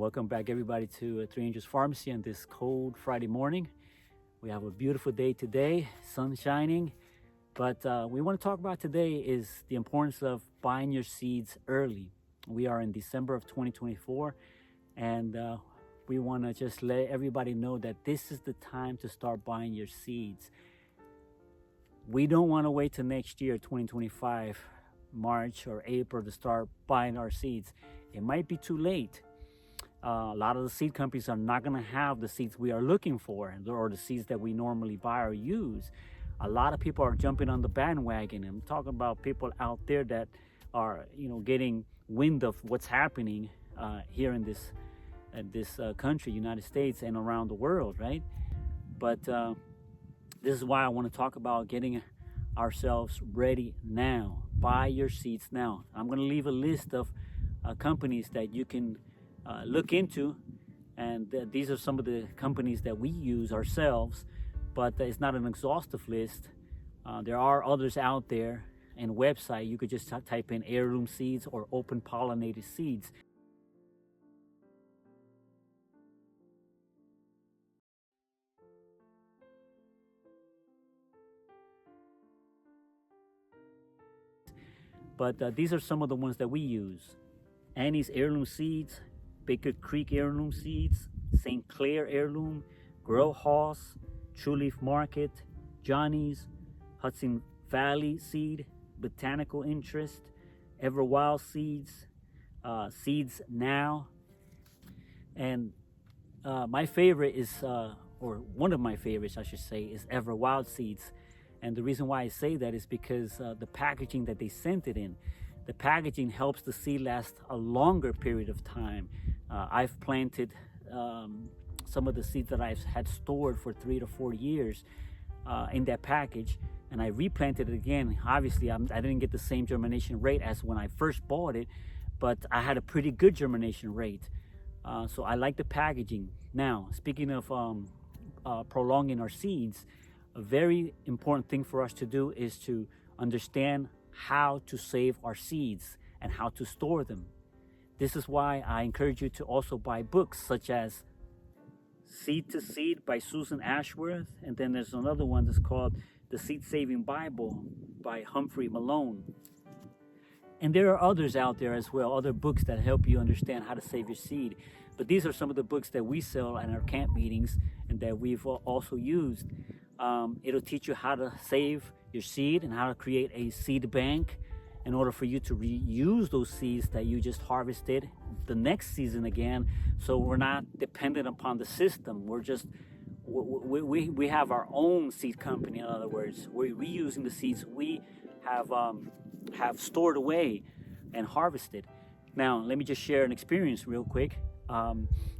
Welcome back, everybody, to Three Angels Pharmacy on this cold Friday morning. We have a beautiful day today, sun shining. But we want to talk about today is the importance of buying your seeds early. We are in December of 2024, and we want to just let everybody know that this is the time to start buying your seeds. We don't want to wait till next year, 2025, March or April, to start buying our seeds. It might be too late. A lot of the seed companies are not going to have the seeds we are looking for, or the seeds that we normally buy or use. A lot of people are jumping on the bandwagon. I'm talking about people out there that are, getting wind of what's happening here in this country, United States, and around the world, right? But this is why I want to talk about getting ourselves ready now. Buy your seeds now. I'm going to leave a list of companies that you can look into, and these are some of the companies that we use ourselves, but it's not an exhaustive list. There are others out there, and website you could just type in heirloom seeds or open pollinated seeds. But these are some of the ones that we use: Annie's Heirloom Seeds, Baker Creek Heirloom Seeds, St. Clair Heirloom, Grow House, True Leaf Market, Johnny's, Hudson Valley Seed, Botanical Interest, Everwild Seeds, Seeds Now. And my favorite is, or one of my favorites, I should say, is Everwild Seeds. And the reason why I say that is because the packaging that they sent it in. The packaging helps the seed last a longer period of time. I've planted some of the seeds that I've had stored for 3 to 4 years in that package, and I replanted it again. Obviously, I didn't get the same germination rate as when I first bought it, but I had a pretty good germination rate. So I like the packaging. Now, speaking of prolonging our seeds, a very important thing for us to do is to understand how to save our seeds and how to store them. This is why I encourage you to also buy books such as Seed to Seed by Susan Ashworth, and then there's another one that's called The Seed Saving Bible by Humphrey Malone. And there are others out there as well, other books that help you understand how to save your seed. But these are some of the books that we sell at our camp meetings and that we've also used. It'll teach you how to save your seed and how to create a seed bank in order for you to reuse those seeds that you just harvested the next season again. So we're not dependent upon the system. We're just, we have our own seed company. In other words, we're reusing the seeds we have stored away and harvested. Now, let me just share an experience real quick.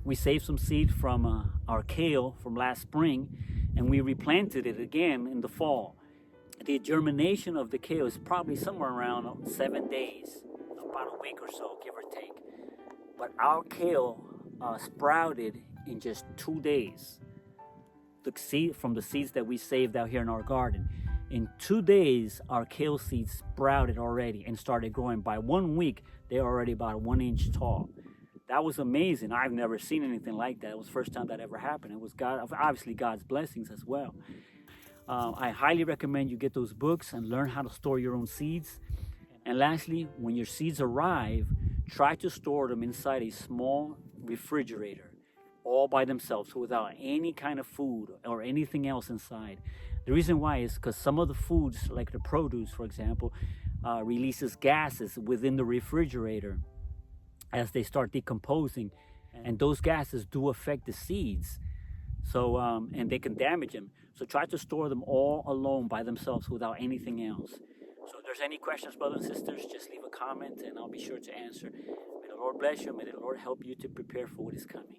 We saved some seed from our kale from last spring, and we replanted it again in the fall. The germination of the kale is probably somewhere around 7 days, about a week or so, give or take. But our kale sprouted in just 2 days. The seed from the seeds that we saved out here in our garden. In 2 days, our kale seeds sprouted already and started growing. By 1 week, they're already about 1 inch tall. That was amazing. I've never seen anything like that. It was the first time that ever happened. It was obviously God's blessings as well. I highly recommend you get those books and learn how to store your own seeds. And lastly, when your seeds arrive, try to store them inside a small refrigerator, all by themselves, without any kind of food or anything else inside. The reason why is because some of the foods, like the produce, for example, releases gases within the refrigerator as they start decomposing, and those gases do affect the seeds. So, and they can damage them. So try to store them all alone by themselves without anything else. So if there's any questions, brothers and sisters, just leave a comment and I'll be sure to answer. May the Lord bless you. May the Lord help you to prepare for what is coming.